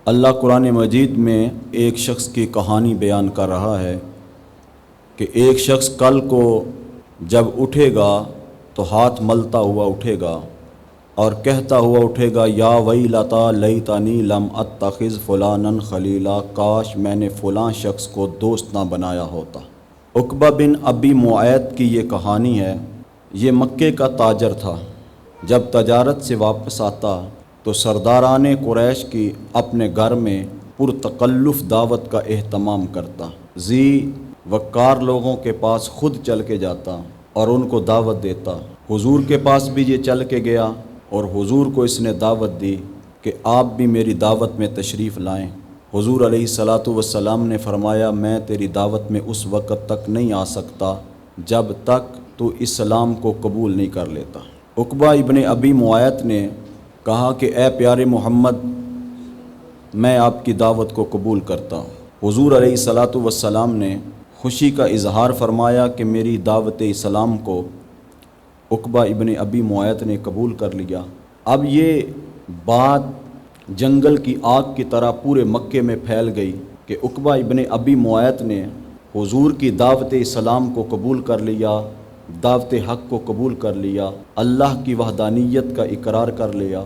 اللہ قرآن مجید میں ایک شخص کی کہانی بیان کر رہا ہے کہ ایک شخص کل کو جب اٹھے گا تو ہاتھ ملتا ہوا اٹھے گا اور کہتا ہوا اٹھے گا یا ویلتا لیتنی لم اتخذ فلانا خلیلا، کاش میں نے فلاں شخص کو دوست نہ بنایا ہوتا۔ عقبہ بن ابی معیط کی یہ کہانی ہے۔ یہ مکے کا تاجر تھا۔ جب تجارت سے واپس آتا تو سرداران قریش کی اپنے گھر میں پرتکلف دعوت کا اہتمام کرتا، ذی وقار لوگوں کے پاس خود چل کے جاتا اور ان کو دعوت دیتا۔ حضور کے پاس بھی یہ چل کے گیا اور حضور کو اس نے دعوت دی کہ آپ بھی میری دعوت میں تشریف لائیں۔ حضور علیہ الصلاۃ والسلام نے فرمایا میں تیری دعوت میں اس وقت تک نہیں آ سکتا جب تک تو اسلام کو قبول نہیں کر لیتا۔ عقبہ ابن ابی معیط نے کہا کہ اے پیارے محمد، میں آپ کی دعوت کو قبول کرتا ہوں۔ حضور علیہ الصلاۃ والسلام نے خوشی کا اظہار فرمایا کہ میری دعوت اسلام کو عقبہ ابن ابی معیط نے قبول کر لیا۔ اب یہ بات جنگل کی آگ کی طرح پورے مکے میں پھیل گئی کہ عقبہ ابن ابی معیط نے حضور کی دعوت اسلام کو قبول کر لیا، دعوت حق کو قبول کر لیا، اللہ کی وحدانیت کا اقرار کر لیا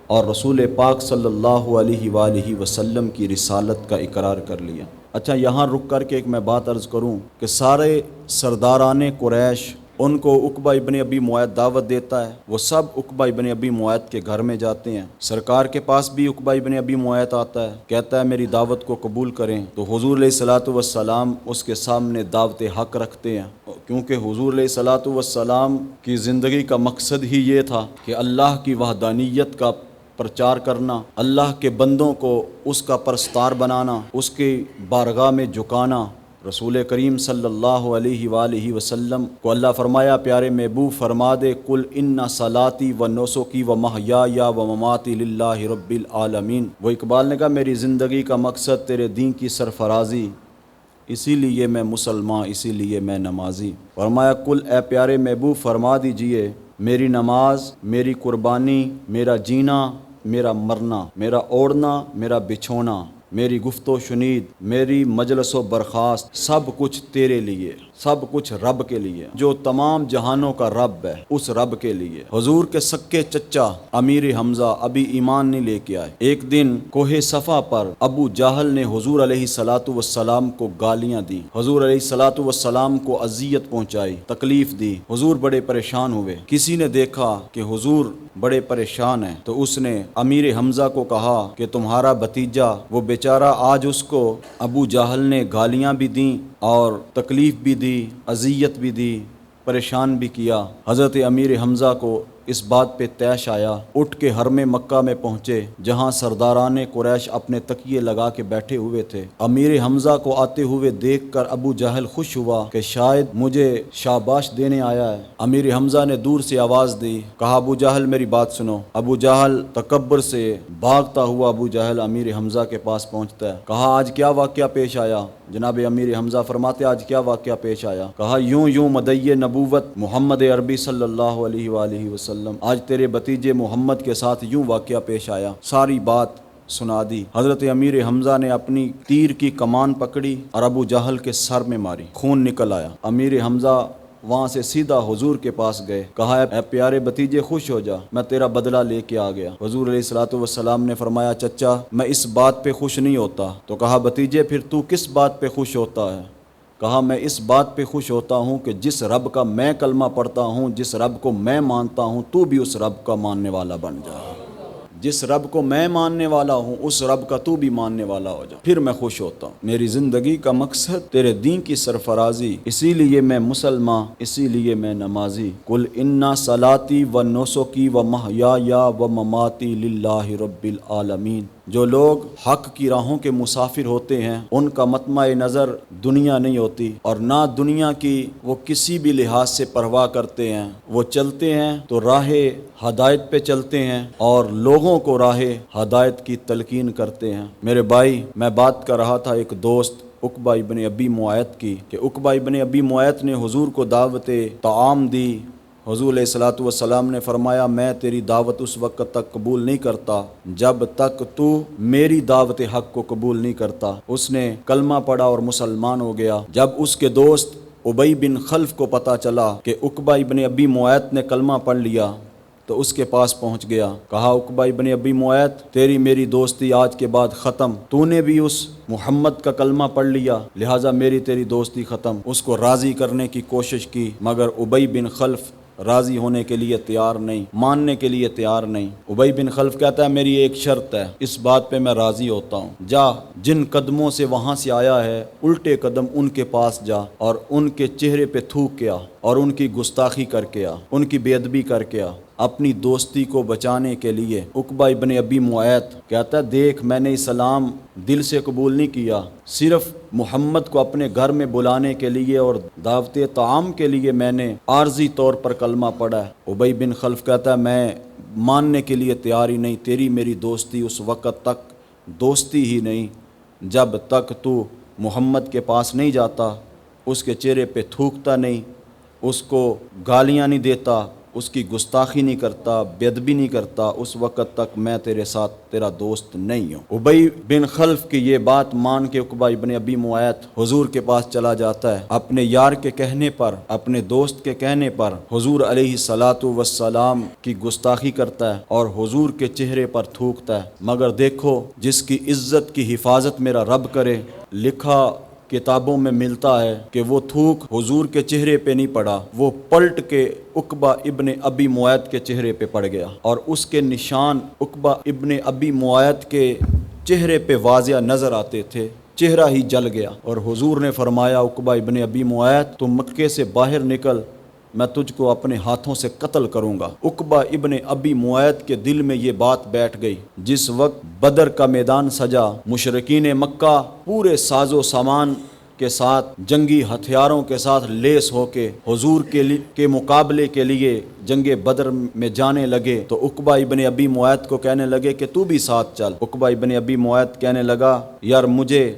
اور رسول پاک صلی اللہ علیہ وآلہ وسلم کی رسالت کا اقرار کر لیا۔ اچھا، یہاں رک کر کے ایک میں بات عرض کروں کہ سارے سرداران قریش ان کو عقبہ ابن ابی معیط دعوت دیتا ہے، وہ سب عقبہ ابن ابی معیط کے گھر میں جاتے ہیں۔ سرکار کے پاس بھی عقبہ ابن ابی معیط آتا ہے، کہتا ہے میری دعوت کو قبول کریں، تو حضور علیہ الصلاۃ والسلام اس کے سامنے دعوت حق رکھتے ہیں، کیونکہ حضور علیہ الصلاۃ والسلام کی زندگی کا مقصد ہی یہ تھا کہ اللہ کی وحدانیت کا پرچار کرنا، اللہ کے بندوں کو اس کا پرستار بنانا، اس کی بارگاہ میں جھکانا۔ رسول کریم صلی اللہ علیہ وآلہ وسلم کو اللہ فرمایا پیارے محبوب فرما دے قل ان صلاتی و نسکی و محیای و مماتی للہ رب العالمین۔ وہ اقبال نے کہا میری زندگی کا مقصد تیرے دین کی سرفرازی، اسی لیے میں مسلمان، اسی لیے میں نمازی۔ فرمایا قل اے پیارے محبوب فرما دیجئے میری نماز، میری قربانی، میرا جینا، میرا مرنا، میرا اوڑھنا، میرا بچھونا، میری گفت و شنید، میری مجلس و برخاست، سب کچھ تیرے لیے، سب کچھ رب کے لیے جو تمام جہانوں کا رب ہے، اس رب کے لیے۔ حضور کے سکے چچا امیر حمزہ ابھی ایمان نہیں لے کے آئے۔ ایک دن کوہ صفا پر ابو جہل نے حضور علیہ الصلاۃ والسلام کو گالیاں دی، حضور علیہ الصلاۃ والسلام کو اذیت پہنچائی، تکلیف دی۔ حضور بڑے پریشان ہوئے۔ کسی نے دیکھا کہ حضور بڑے پریشان ہیں تو اس نے امیر حمزہ کو کہا کہ تمہارا بھتیجا وہ بیچارہ آج اس کو ابو جہل نے گالیاں بھی دیں اور تکلیف بھی دی، اذیت بھی دی، پریشان بھی کیا۔ حضرت امیر حمزہ کو اس بات پہ طیش آیا، اٹھ کے حرم مکہ میں پہنچے جہاں سرداران قریش اپنے تکیے لگا کے بیٹھے ہوئے تھے۔ امیر حمزہ کو آتے ہوئے دیکھ کر ابو جہل خوش ہوا کہ شاید مجھے شاباش دینے آیا ہے۔ امیر حمزہ نے دور سے آواز دی، کہا ابو جہل میری بات سنو۔ ابو جہل تکبر سے بھاگتا ہوا ابو جہل امیر حمزہ کے پاس پہنچتا ہے۔ کہا آج کیا واقعہ پیش آیا؟ جناب امیر حمزہ فرماتے آج کیا واقعہ پیش آیا؟ کہا یوں مدعی نبوت محمد عربی صلی اللہ علیہ وآلہ وسلم، آج تیرے بھتیجے محمد کے ساتھ یوں واقعہ پیش آیا۔ ساری بات سنا دی۔ حضرت امیر حمزہ نے اپنی تیر کی کمان پکڑی اور ابو جہل کے سر میں ماری، خون نکل آیا۔ امیر حمزہ وہاں سے سیدھا حضور کے پاس گئے، کہا اے پیارے بھتیجے خوش ہو جا، میں تیرا بدلہ لے کے آ گیا۔ حضور علیہ الصلوۃ والسلام نے فرمایا چچا میں اس بات پہ خوش نہیں ہوتا۔ تو کہا بھتیجے پھر تو کس بات پہ خوش ہوتا ہے؟ کہا میں اس بات پہ خوش ہوتا ہوں کہ جس رب کا میں کلمہ پڑھتا ہوں، جس رب کو میں مانتا ہوں، تو بھی اس رب کا ماننے والا بن جا۔ جس رب کو میں ماننے والا ہوں اس رب کا تو بھی ماننے والا ہو جا، پھر میں خوش ہوتا ہوں۔ میری زندگی کا مقصد تیرے دین کی سرفرازی، اسی لیے میں مسلمان، اسی لیے میں نمازی۔ قل ان صلاتی و نسکی و محیای و مماتی للہ رب العالمین۔ جو لوگ حق کی راہوں کے مسافر ہوتے ہیں ان کا مطمع نظر دنیا نہیں ہوتی اور نہ دنیا کی وہ کسی بھی لحاظ سے پرواہ کرتے ہیں۔ وہ چلتے ہیں تو راہ ہدایت پہ چلتے ہیں اور لوگوں کو راہ ہدایت کی تلقین کرتے ہیں۔ میرے بھائی، میں بات کر رہا تھا ایک دوست عقبہ ابن ابی معیط کی کہ عقبہ ابن ابی معیط نے حضور کو دعوت طعام دی، حضور علیہ الصلوۃ والسلام نے فرمایا میں تیری دعوت اس وقت تک قبول نہیں کرتا جب تک تو میری دعوت حق کو قبول نہیں کرتا۔ اس نے کلمہ پڑھا اور مسلمان ہو گیا۔ جب اس کے دوست ابی بن خلف کو پتہ چلا کہ عقبہ ابن ابی معیط نے کلمہ پڑھ لیا تو اس کے پاس پہنچ گیا، کہا عقبہ ابن ابی معیط تیری میری دوستی آج کے بعد ختم، تو نے بھی اس محمد کا کلمہ پڑھ لیا لہٰذا میری تیری دوستی ختم۔ اس کو راضی کرنے کی کوشش کی مگر ابی بن خلف راضی ہونے کے لیے تیار نہیں، ماننے کے لیے تیار نہیں۔ ابی بن خلف کہتا ہے میری ایک شرط ہے، اس بات پہ میں راضی ہوتا ہوں، جا جن قدموں سے وہاں سے آیا ہے الٹے قدم ان کے پاس جا اور ان کے چہرے پہ تھوک کے آ اور ان کی گستاخی کر کے آ، ان کی بے ادبی کر کے آ۔ اپنی دوستی کو بچانے کے لیے عقبہ ابن ابی معیط کہتا ہے دیکھ میں نے اسلام دل سے قبول نہیں کیا، صرف محمد کو اپنے گھر میں بلانے کے لیے اور دعوت طعام کے لیے میں نے عارضی طور پر کلمہ پڑھا ہے۔ ابی بن خلف کہتا ہے میں ماننے کے لیے تیار ہی نہیں، تیری میری دوستی اس وقت تک دوستی ہی نہیں جب تک تو محمد کے پاس نہیں جاتا، اس کے چہرے پہ تھوکتا نہیں، اس کو گالیاں نہیں دیتا، اس کی گستاخی نہیں کرتا، بے ادبی نہیں کرتا، اس وقت تک میں تیرے ساتھ تیرا دوست نہیں ہوں۔ ابی بن خلف کی یہ بات مان کے عقبہ ابن ابی معیط حضور کے پاس چلا جاتا ہے، اپنے یار کے کہنے پر، اپنے دوست کے کہنے پر حضور علیہ الصلوۃ والسلام کی گستاخی کرتا ہے اور حضور کے چہرے پر تھوکتا ہے۔ مگر دیکھو جس کی عزت کی حفاظت میرا رب کرے، لکھا کتابوں میں ملتا ہے کہ وہ تھوک حضور کے چہرے پہ نہیں پڑا، وہ پلٹ کے عقبہ ابن ابی معیط کے چہرے پہ پڑ گیا اور اس کے نشان عقبہ ابن ابی معیط کے چہرے پہ واضح نظر آتے تھے، چہرہ ہی جل گیا اور حضور نے فرمایا عقبہ ابن ابی معیط تو مکے سے باہر نکل، میں تجھ کو اپنے ہاتھوں سے قتل کروں گا۔ عقبہ ابن ابی معیط کے دل میں یہ بات بیٹھ گئی۔ جس وقت بدر کا میدان سجا، مشرکین مکہ پورے ساز و سامان کے ساتھ، جنگی ہتھیاروں کے ساتھ لیس ہو کے حضور کے مقابلے کے لیے جنگ بدر میں جانے لگے تو عقبہ ابن ابی معیط کو کہنے لگے کہ تو بھی ساتھ چل۔ عقبہ ابن ابی معیط کہنے لگا یار مجھے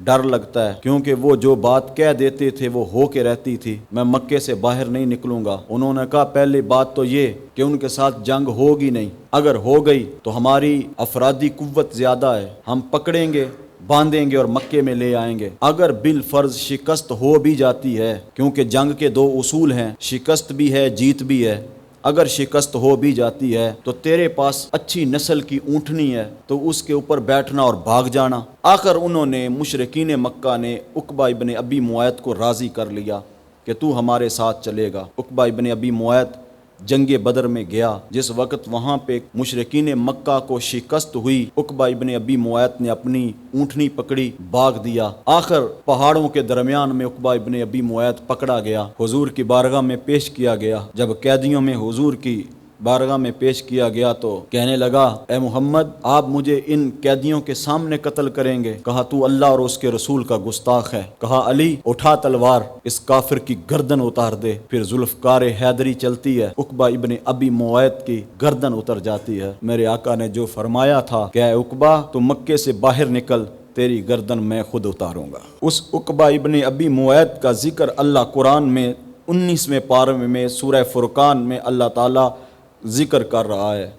ڈر لگتا ہے کیونکہ وہ جو بات کہہ دیتے تھے وہ ہو کے رہتی تھی، میں مکے سے باہر نہیں نکلوں گا۔ انہوں نے کہا پہلی بات تو یہ کہ ان کے ساتھ جنگ ہوگی نہیں، اگر ہو گئی تو ہماری افرادی قوت زیادہ ہے، ہم پکڑیں گے، باندھیں گے اور مکے میں لے آئیں گے۔ اگر بالفرض شکست ہو بھی جاتی ہے، کیونکہ جنگ کے دو اصول ہیں، شکست بھی ہے جیت بھی ہے، اگر شکست ہو بھی جاتی ہے تو تیرے پاس اچھی نسل کی اونٹنی ہے تو اس کے اوپر بیٹھنا اور بھاگ جانا۔ آخر انہوں نے مشرکین مکہ نے عقبہ ابن ابی معیط کو راضی کر لیا کہ تو ہمارے ساتھ چلے گا۔ عقبہ ابن ابی معیط جنگ بدر میں گیا۔ جس وقت وہاں پہ مشرکین مکہ کو شکست ہوئی، عقبہ ابن ابی معیط نے اپنی اونٹنی پکڑی، بھاگ دیا۔ آخر پہاڑوں کے درمیان میں عقبہ ابن ابی معیط پکڑا گیا، حضور کی بارگاہ میں پیش کیا گیا۔ جب قیدیوں میں حضور کی بارگاہ میں پیش کیا گیا تو کہنے لگا اے محمد آپ مجھے ان قیدیوں کے سامنے قتل کریں گے؟ کہا تو اللہ اور اس کے رسول کا گستاخ ہے۔ کہا علی اٹھا تلوار، اس کافر کی گردن اتار دے۔ پھر ذوالفقار حیدری چلتی ہے، عقبہ ابن ابی معیط کی گردن اتر جاتی ہے۔ میرے آقا نے جو فرمایا تھا کہ اے عقبہ تو مکے سے باہر نکل، تیری گردن میں خود اتاروں گا۔ اس عقبہ ابن ابی معیط کا ذکر اللہ قرآن میں 19ویں پارے میں سورہ فرقان میں اللہ تعالیٰ ذکر کر رہا ہے،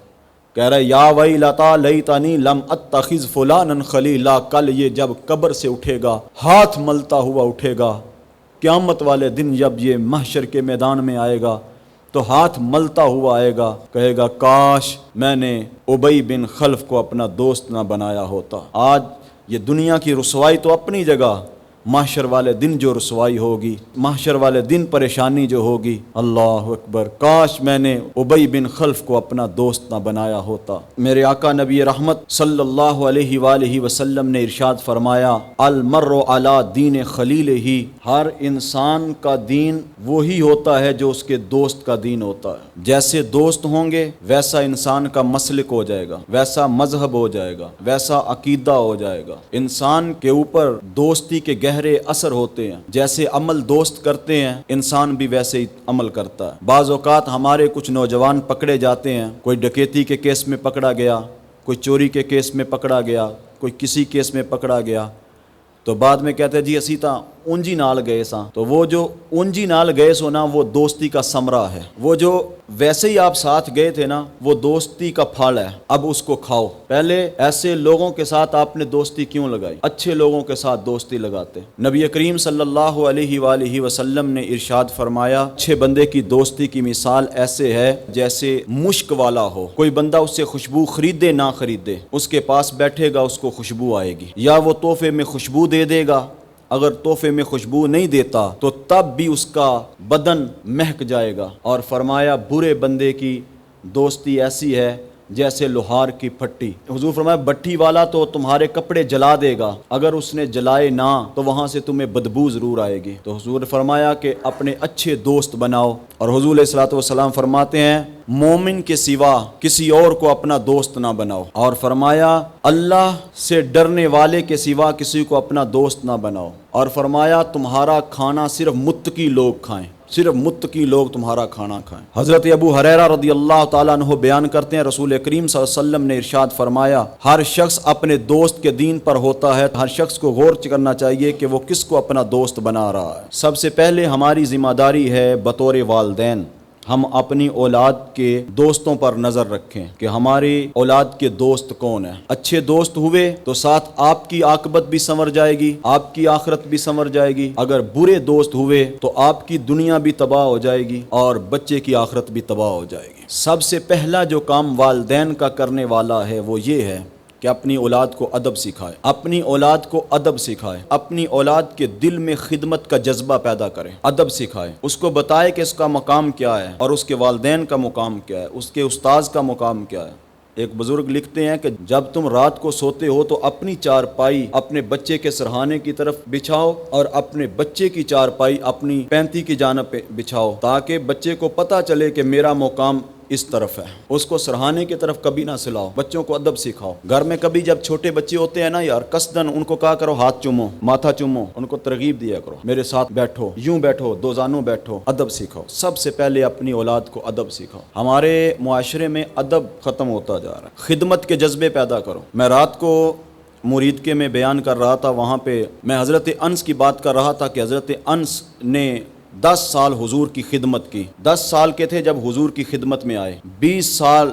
کہہ رہا ہے یا ویلتا لیتنی لم اتخذ فلانا خلیلا۔ کل یہ جب قبر سے اٹھے گا، ہاتھ ملتا ہوا اٹھے گا، قیامت والے دن جب یہ محشر کے میدان میں آئے گا تو ہاتھ ملتا ہوا آئے گا، کہے گا کاش میں نے ابی بن خلف کو اپنا دوست نہ بنایا ہوتا۔ آج یہ دنیا کی رسوائی تو اپنی جگہ، محشر والے دن جو رسوائی ہوگی، محشر والے دن پریشانی جو ہوگی، اللہ اکبر، کاش میں نے ابی بن خلف کو اپنا دوست نہ بنایا ہوتا۔ میرے آقا نبی رحمت صلی اللہ علیہ وآلہ وسلم نے ارشاد فرمایا المرء علی دین خلیلہ، ہر انسان کا دین وہی ہوتا ہے جو اس کے دوست کا دین ہوتا ہے۔ جیسے دوست ہوں گے ویسا انسان کا مسلک ہو جائے گا، ویسا مذہب ہو جائے گا، ویسا عقیدہ ہو جائے گا۔ انسان کے اوپر دوستی کے گہرے اثر ہوتے ہیں، جیسے عمل دوست کرتے ہیں انسان بھی ویسے ہی عمل کرتا ہے۔ بعض اوقات ہمارے کچھ نوجوان پکڑے جاتے ہیں، کوئی ڈکیتی کے کیس میں پکڑا گیا، کوئی چوری کے کیس میں پکڑا گیا، کوئی کسی کیس میں پکڑا گیا، تو بعد میں کہتے ہیں جی اسی طرح اونجی نال گئے ساں، تو وہ جو اونجی نال گئے سو نا وہ دوستی کا ثمرہ ہے، وہ جو ویسے ہی آپ ساتھ گئے تھے نا وہ دوستی کا پھل ہے، اب اس کو کھاؤ۔ پہلے ایسے لوگوں کے ساتھ آپ نے دوستی کیوں لگائی؟ اچھے لوگوں کے ساتھ دوستی لگاتے۔ نبی کریم صلی اللہ علیہ وآلہ وسلم نے ارشاد فرمایا، اچھے بندے کی دوستی کی مثال ایسے ہے جیسے مشک والا ہو، کوئی بندہ اس سے خوشبو خریدے نہ خریدے، اس کے پاس بیٹھے گا اس کو خوشبو آئے گی، یا وہ تحفے میں خوشبو دے دے گا، اگر تحفے میں خوشبو نہیں دیتا تو تب بھی اس کا بدن مہک جائے گا۔ اور فرمایا برے بندے کی دوستی ایسی ہے جیسے لوہار کی پھٹی۔ حضور فرمایا بھٹی والا تو تمہارے کپڑے جلا دے گا، اگر اس نے جلائے نہ تو وہاں سے تمہیں بدبو ضرور آئے گی۔ تو حضور نے فرمایا کہ اپنے اچھے دوست بناؤ، اور حضور علیہ الصلوۃ والسلام فرماتے ہیں مومن کے سوا کسی اور کو اپنا دوست نہ بناؤ، اور فرمایا اللہ سے ڈرنے والے کے سوا کسی کو اپنا دوست نہ بناؤ، اور فرمایا تمہارا کھانا صرف متقی لوگ کھائیں، صرف متقی لوگ تمہارا کھانا کھائیں۔ حضرت ابو ہریرہ رضی اللہ تعالیٰ عنہ بیان کرتے ہیں رسول کریم صلی اللہ علیہ وسلم نے ارشاد فرمایا ہر شخص اپنے دوست کے دین پر ہوتا ہے، ہر شخص کو غور کرنا چاہیے کہ وہ کس کو اپنا دوست بنا رہا ہے۔ سب سے پہلے ہماری ذمہ داری ہے بطور والدین ہم اپنی اولاد کے دوستوں پر نظر رکھیں کہ ہماری اولاد کے دوست کون ہیں۔ اچھے دوست ہوئے تو ساتھ آپ کی عاقبت بھی سنور جائے گی، آپ کی آخرت بھی سنور جائے گی۔ اگر برے دوست ہوئے تو آپ کی دنیا بھی تباہ ہو جائے گی اور بچے کی آخرت بھی تباہ ہو جائے گی۔ سب سے پہلا جو کام والدین کا کرنے والا ہے وہ یہ ہے کہ اپنی اولاد کو ادب سکھائے، اپنی اولاد کو ادب سکھائے، اپنی اولاد کے دل میں خدمت کا جذبہ پیدا کرے، ادب سکھائے، اس کو بتائے کہ اس کا مقام کیا ہے اور اس کے والدین کا مقام کیا ہے، اس کے استاذ کا مقام کیا ہے۔ ایک بزرگ لکھتے ہیں کہ جب تم رات کو سوتے ہو تو اپنی چارپائی اپنے بچے کے سرہانے کی طرف بچھاؤ اور اپنے بچے کی چارپائی اپنی پینتی کی جانب پہ بچھاؤ، تاکہ بچے کو پتہ چلے کہ میرا مقام اس طرف ہے۔ اس کو سرہانے کی طرف کبھی نہ سلاؤ، بچوں کو ادب سکھاؤ۔ گھر میں کبھی جب چھوٹے بچے ہوتے ہیں نا یار، قصدن ان کو کہا کرو ہاتھ چومو، ماتھا چومو، ان کو ترغیب دیا کرو، میرے ساتھ بیٹھو، یوں بیٹھو، دو زانوں بیٹھو، ادب سکھاؤ۔ سب سے پہلے اپنی اولاد کو ادب سکھاؤ۔ ہمارے معاشرے میں ادب ختم ہوتا جا رہا ہے، خدمت کے جذبے پیدا کرو۔ میں رات کو مرید کے میں بیان کر رہا تھا، وہاں پہ میں حضرت انس کی بات کر رہا تھا کہ حضرت انس نے 10 سال حضور کی خدمت کی۔ 10 سال کے تھے جب حضور کی خدمت میں آئے، 20 سال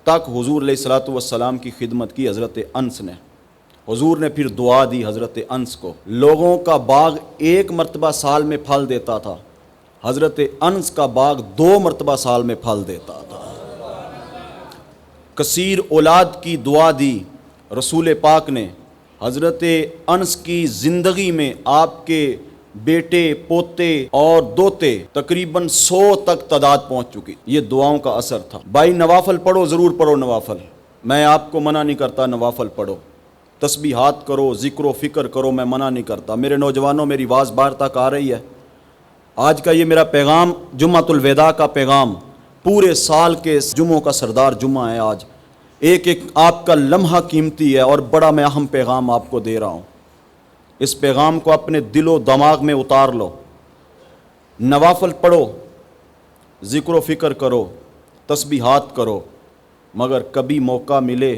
تک حضور علیہ الصلوۃ والسلام کی خدمت کی حضرت انس نے۔ حضور نے پھر دعا دی حضرت انس کو۔ لوگوں کا باغ 1 مرتبہ سال میں پھل دیتا تھا، حضرت انس کا باغ 2 مرتبہ سال میں پھل دیتا تھا۔ کثیر اولاد کی دعا دی رسول پاک نے۔ حضرت انس کی زندگی میں آپ کے بیٹے، پوتے اور دوتے تقریباً 100 تک تعداد پہنچ چکی۔ یہ دعاؤں کا اثر تھا۔ بھائی نوافل پڑھو، ضرور پڑھو نوافل، میں آپ کو منع نہیں کرتا، نوافل پڑھو، تسبیحات کرو، ذکر و فکر کرو، میں منع نہیں کرتا۔ میرے نوجوانوں میری آواز باہر تک آ رہی ہے؟ آج کا یہ میرا پیغام جمعۃ الوداع کا پیغام، پورے سال کے جمعوں کا سردار جمعہ ہے آج۔ ایک ایک آپ کا لمحہ قیمتی ہے اور بڑا میں اہم پیغام آپ کو دے رہا ہوں۔ اس پیغام کو اپنے دل و دماغ میں اتار لو۔ نوافل پڑھو، ذکر و فکر کرو، تسبیحات کرو، مگر کبھی موقع ملے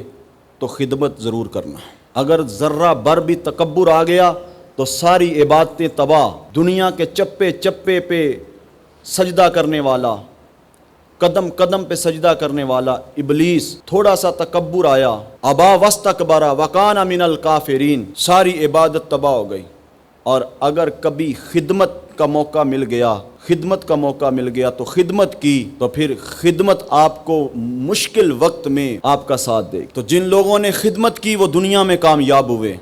تو خدمت ضرور کرنا۔ اگر ذرہ بر بھی تکبر آ گیا تو ساری عبادتیں تباہ۔ دنیا کے چپے چپے پہ سجدہ کرنے والا، قدم قدم پہ سجدہ کرنے والا ابلیس، تھوڑا سا تکبر آیا، ابا واستکبر وکان من الکافرین، ساری عبادت تباہ ہو گئی۔ اور اگر کبھی خدمت کا موقع مل گیا، خدمت کا موقع مل گیا تو خدمت کی، تو پھر خدمت آپ کو مشکل وقت میں آپ کا ساتھ دے گی۔ تو جن لوگوں نے خدمت کی وہ دنیا میں کامیاب ہوئے۔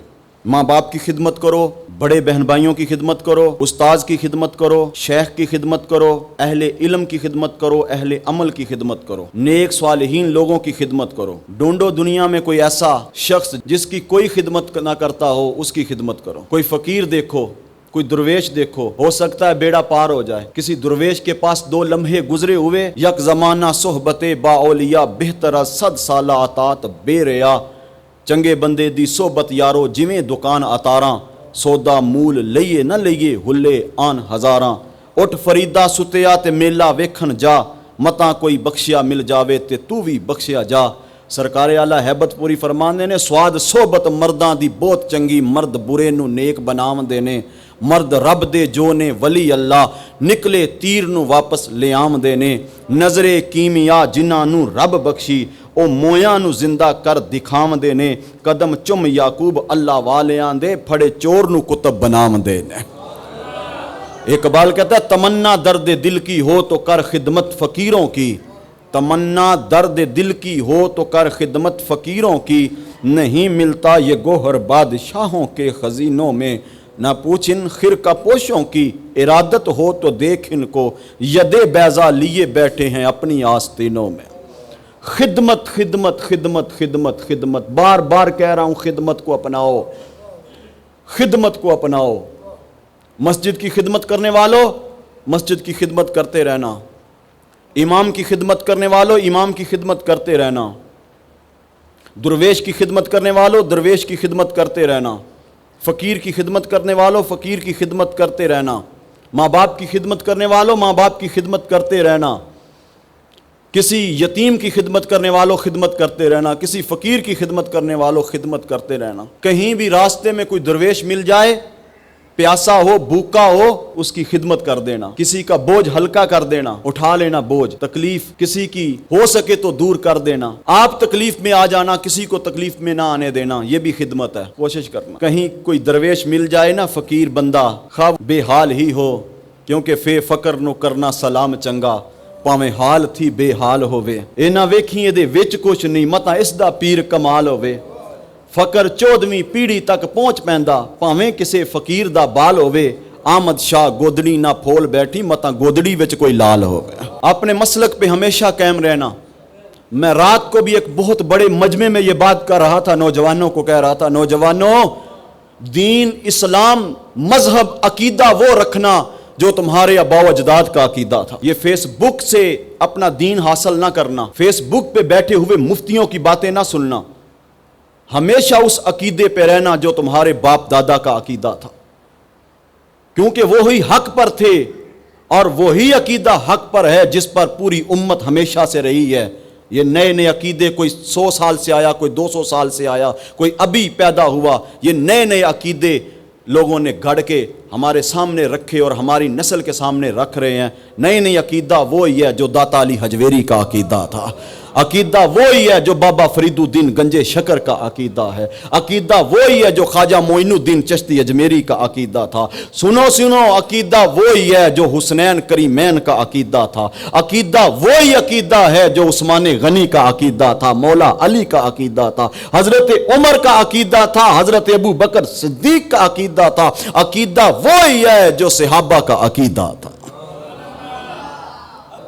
ماں باپ کی خدمت کرو، بڑے بہن بھائیوں کی خدمت کرو، استاذ کی خدمت کرو، شیخ کی خدمت کرو، اہل علم کی خدمت کرو، اہل عمل کی خدمت کرو، نیک صالحین لوگوں کی خدمت کرو۔ ڈھونڈو دنیا میں کوئی ایسا شخص جس کی کوئی خدمت نہ کرتا ہو، اس کی خدمت کرو۔ کوئی فقیر دیکھو، کوئی درویش دیکھو، ہو سکتا ہے بیڑا پار ہو جائے۔ کسی درویش کے پاس 2 لمحے گزرے ہوئے، یک زمانہ صحبت با اولیاء بہتر 100 سالہ اطاعت بے ریا، چنگے بندے دی صحبت یارو جویں دکان اتاراں، سودا مول لئیے نہ لئیے ہلے آن ہزاراں، اٹھ فریدا ستیا تے میلا ویکھن جا، متاں کوئی بخشیا مل جاوے تے تو بھی بخشیا جا، سرکار اعلیٰ ہیبت پوری فرماندے نے سواد صحبت مرداں دی بہت چنگی مرد برے نو نیک بناون دے نے مرد رب دے جو نے ولی اللہ نکلے تیر نو واپس لے آم دے نے نظر کیمیا جنہاں نو رب بخشی او مویاں نو زندہ کر دکھاو دے نے قدم چم یعقوب اللہ والیاں دے پھڑے چور نو کتب بنام دے نے۔ اقبال کہتا ہے تمنا درد دل کی ہو تو کر خدمت فقیروں کی، تمنا درد دل کی ہو تو کر خدمت فقیروں کی، نہیں ملتا یہ گوہر بادشاہوں کے خزینوں میں، نہ پوچھ ان خرقہ پوشوں کی، ارادت ہو تو دیکھ ان کو ید بیضا لیے بیٹھے ہیں اپنی آستینوں میں۔ خدمت خدمت خدمت خدمت خدمت، بار بار کہہ رہا ہوں خدمت کو اپناؤ، خدمت کو اپناؤ۔ مسجد کی خدمت کرنے والوں مسجد کی خدمت کرتے رہنا، امام کی خدمت کرنے والوں امام کی خدمت کرتے رہنا، درویش کی خدمت کرنے والوں درویش کی خدمت کرتے رہنا، فقیر کی خدمت کرنے والوں فقیر کی خدمت کرتے رہنا، ماں باپ کی خدمت کرنے والوں ماں باپ کی خدمت کرتے رہنا، کسی یتیم کی خدمت کرنے والوں خدمت کرتے رہنا، کسی فقیر کی خدمت کرنے والوں خدمت کرتے رہنا۔ کہیں بھی راستے میں کوئی درویش مل جائے، پیاسا ہو بھوکا ہو، اس کی خدمت کر دینا، کسی کا بوجھ ہلکا کر دینا، اٹھا لینا بوجھ، تکلیف کسی کی ہو سکے تو دور کر دینا، آپ تکلیف میں آ جانا، کسی کو تکلیف میں نہ آنے دینا، یہ بھی خدمت ہے، کوشش کرنا۔ کہیں کوئی درویش مل جائے نا فقیر بندہ، خواہ بے حال ہی ہو، کیونکہ فے فقر نو کرنا سلام چنگا، پاویں حال تھی بے حال ہووے، اے نہ ویکھیں دے وچ کچھ نہیں متا اس دا پیر کمال ہووے، فقر 14ویں پیڑھی تک پہنچ پیندا پاویں کسے فقیر دا بال ہووے، آمد شاہ گودڑی نہ پھول بیٹھی متا گودڑی وچ کوئی لال ہووے۔ اپنے مسلک پہ ہمیشہ قائم رہنا۔ میں رات کو بھی ایک بہت بڑے مجمع میں یہ بات کر رہا تھا، نوجوانوں کو کہہ رہا تھا، نوجوانوں دین اسلام مذہب عقیدہ وہ رکھنا جو تمہارے آباء و اجداد کا عقیدہ تھا۔ یہ فیس بک سے اپنا دین حاصل نہ کرنا، فیس بک پہ بیٹھے ہوئے مفتیوں کی باتیں نہ سننا، ہمیشہ اس عقیدے پہ رہنا جو تمہارے باپ دادا کا عقیدہ تھا، کیونکہ وہی حق پر تھے اور وہی عقیدہ حق پر ہے جس پر پوری امت ہمیشہ سے رہی ہے۔ یہ نئے نئے عقیدے کوئی 100 سال سے آیا، کوئی 200 سال سے آیا، کوئی ابھی پیدا ہوا، یہ نئے نئے عقیدے لوگوں نے گھڑ کے ہمارے سامنے رکھے اور ہماری نسل کے سامنے رکھ رہے ہیں۔ نئی نئی عقیدہ وہی ہے جو داتا علی حجویری کا عقیدہ تھا، عقیدہ وہی ہے جو بابا فرید الدین گنجے شکر کا عقیدہ ہے، عقیدہ وہی ہے جو خواجہ معین الدین چشتی اجمیری کا عقیدہ تھا۔ سنو سنو، عقیدہ وہی ہے جو حسنین کریمین کا عقیدہ تھا، عقیدہ وہی عقیدہ ہے جو عثمان غنی کا عقیدہ تھا، مولا علی کا عقیدہ تھا، حضرت عمر کا عقیدہ تھا، حضرت ابو بکر صدیق کا عقیدہ تھا، عقیدہ وہی ہے جو صحابہ کا عقیدہ تھا۔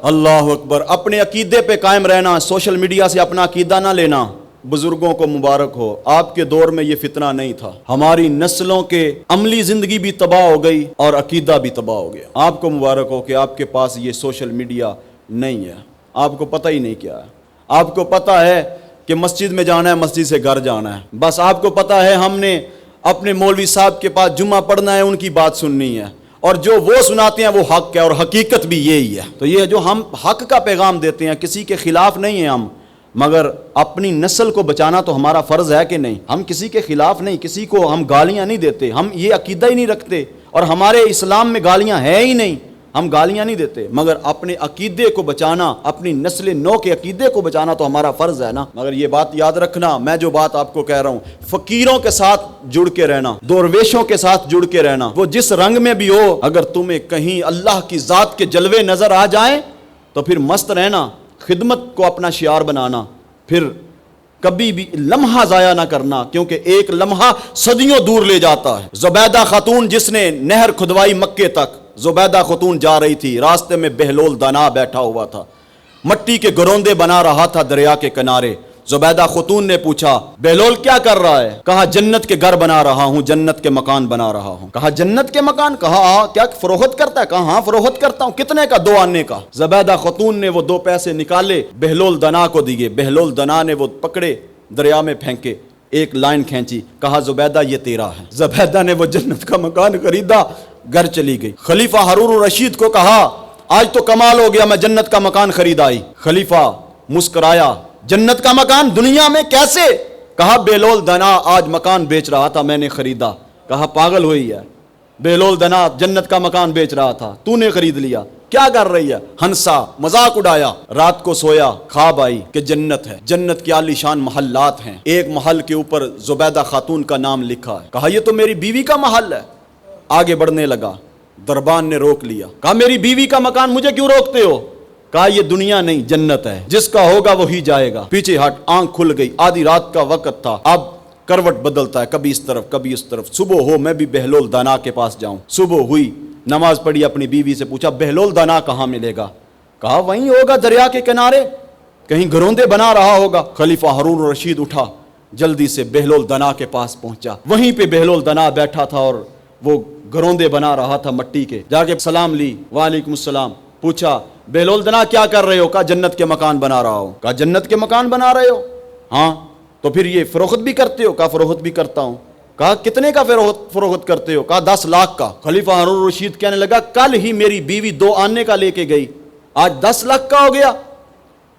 اللہ اکبر۔ اپنے عقیدے پہ قائم رہنا، سوشل میڈیا سے اپنا عقیدہ نہ لینا۔ بزرگوں کو مبارک ہو، آپ کے دور میں یہ فتنہ نہیں تھا۔ ہماری نسلوں کے عملی زندگی بھی تباہ ہو گئی اور عقیدہ بھی تباہ ہو گیا۔ آپ کو مبارک ہو کہ آپ کے پاس یہ سوشل میڈیا نہیں ہے، آپ کو پتہ ہی نہیں کیا ہے۔ آپ کو پتہ ہے کہ مسجد میں جانا ہے، مسجد سے گھر جانا ہے، بس آپ کو پتہ ہے ہم نے اپنے مولوی صاحب کے پاس جمعہ پڑھنا ہے، ان کی بات سننی ہے، اور جو وہ سناتے ہیں وہ حق ہے، اور حقیقت بھی یہی ہے۔ تو یہ جو ہم حق کا پیغام دیتے ہیں، کسی کے خلاف نہیں ہیں ہم، مگر اپنی نسل کو بچانا تو ہمارا فرض ہے کہ نہیں۔ ہم کسی کے خلاف نہیں، کسی کو ہم گالیاں نہیں دیتے، ہم یہ عقیدہ ہی نہیں رکھتے، اور ہمارے اسلام میں گالیاں ہیں ہی نہیں، ہم گالیاں نہیں دیتے، مگر اپنے عقیدے کو بچانا، اپنی نسل نو کے عقیدے کو بچانا تو ہمارا فرض ہے نا۔ مگر یہ بات یاد رکھنا، میں جو بات آپ کو کہہ رہا ہوں، فقیروں کے ساتھ جڑ کے رہنا، درویشوں کے ساتھ جڑ کے رہنا، وہ جس رنگ میں بھی ہو، اگر تمہیں کہیں اللہ کی ذات کے جلوے نظر آ جائیں تو پھر مست رہنا، خدمت کو اپنا شعار بنانا، پھر کبھی بھی لمحہ ضائع نہ کرنا، کیونکہ ایک لمحہ صدیوں دور لے جاتا ہے۔ زبیدہ خاتون جس نے نہر کھدوائی مکے تک، زبیدہ خاتون جا رہی تھی، راستے میں بہلول دانا بیٹھا ہوا تھا، مٹی کے گروندے بنا رہا تھا دریا کے کنارے۔ زبیدہ خاتون نے پوچھا، بہلول کیا کر رہا ہے؟ کہا جنت کے گھر بنا رہا ہوں، جنت کے مکان بنا رہا ہوں۔ کہا جنت کے مکان؟ کہا ہاں۔ کیا فروخت کرتا ہے؟ کہا ہاں فروخت کرتا ہوں۔ کتنے کا؟ 2 آنے کا۔ زبیدہ خاتون نے وہ 2 پیسے نکالے، بہلول دنا کو دیے، بہلول دنا نے وہ پکڑے، دریا میں پھینکے، ایک لائن کھینچی، کہا زبیدہ یہ تیرا ہے۔ زبیدہ نے وہ جنت کا مکان خریدا، گھر چلی گئی۔ خلیفہ ہارون الرشید کو کہا آج تو کمال ہو گیا، میں جنت کا مکان خرید آئی۔ خلیفہ مسکرایا، جنت کا مکان دنیا میں کیسے؟ کہا بہلول دنا آج مکان بیچ رہا تھا، میں نے خریدا۔ کہا پاگل ہوئی ہے، بہلول دنا جنت کا مکان بیچ رہا تھا، تو نے خرید لیا، کیا کر رہی ہے؟ ہنسا، مذاق اڑایا۔ رات کو سویا، خواب آئی کہ جنت ہے، جنت کے عالی شان محلات ہیں، ایک محل کے اوپر زبیدہ خاتون کا نام لکھا ہے۔ کہا یہ تو میری بیوی کا محل ہے۔ آگے بڑھنے لگا، دربان نے روک لیا، کہا میری بیوی کا مکان مجھے کیوں روکتے ہو؟ کہا یہ دنیا نہیں جنت ہے، جس کا ہوگا وہی جائے گا۔ پیچھے ہٹ، آنکھ کھل گئی، آدھی رات کا وقت تھا، اب کروٹ بدلتا ہے، کبھی اس طرف کبھی اس طرف۔ صبح ہو میں بھی بہلول دانا کے پاس جاؤں۔ صبح ہوئی، نماز پڑھی، اپنی بیوی سے پوچھا بہلول دانا کہاں ملے گا؟ کہا وہیں ہوگا دریا کے کنارے، کہیں گروندے بنا رہا ہوگا۔ خلیفہ ہارون الرشید اٹھا، جلدی سے بہلول دانا کے پاس پہنچا، وہیں پہ بہلول دانا بیٹھا تھا اور وہ گروندے بنا رہا تھا مٹی کے۔ جا کے سلام لی، وعلیکم السلام۔ پوچھا بہلول دانا کیا کر رہے ہو؟ کہا جنت کے مکان بنا رہا ہوں۔ کہا جنت کے مکان بنا رہے ہو؟ ہاں۔ تو پھر یہ فروخت بھی کرتے ہو؟ کہا فروخت بھی کرتا ہوں۔ کہا کتنے کا فروخت کرتے ہو؟ کہا 10 لاکھ کا۔ خلیفہ ہارون الرشید کہنے لگا کل ہی میری بیوی 2 آنے کا لے کے گئی، آج 10 لاکھ کا ہو گیا۔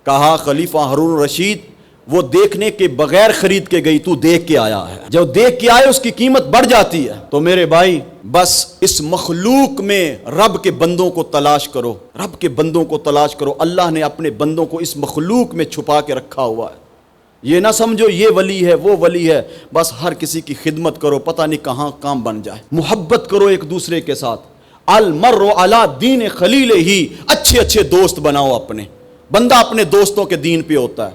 کہا خلیفہ ہارون الرشید وہ دیکھنے کے بغیر خرید کے گئی، تو دیکھ کے آیا ہے، جو دیکھ کے آئے اس کی قیمت بڑھ جاتی ہے۔ تو میرے بھائی بس اس مخلوق میں رب کے بندوں کو تلاش کرو، رب کے بندوں کو تلاش کرو۔ اللہ نے اپنے بندوں کو اس مخلوق میں چھپا کے رکھا ہوا ہے۔ یہ نہ سمجھو یہ ولی ہے وہ ولی ہے، بس ہر کسی کی خدمت کرو، پتہ نہیں کہاں کام بن جائے۔ محبت کرو ایک دوسرے کے ساتھ، المرء علی دین خلیلہ ہی، اچھے اچھے دوست بناؤ اپنے۔ بندہ اپنے دوستوں کے دین پہ ہوتا ہے۔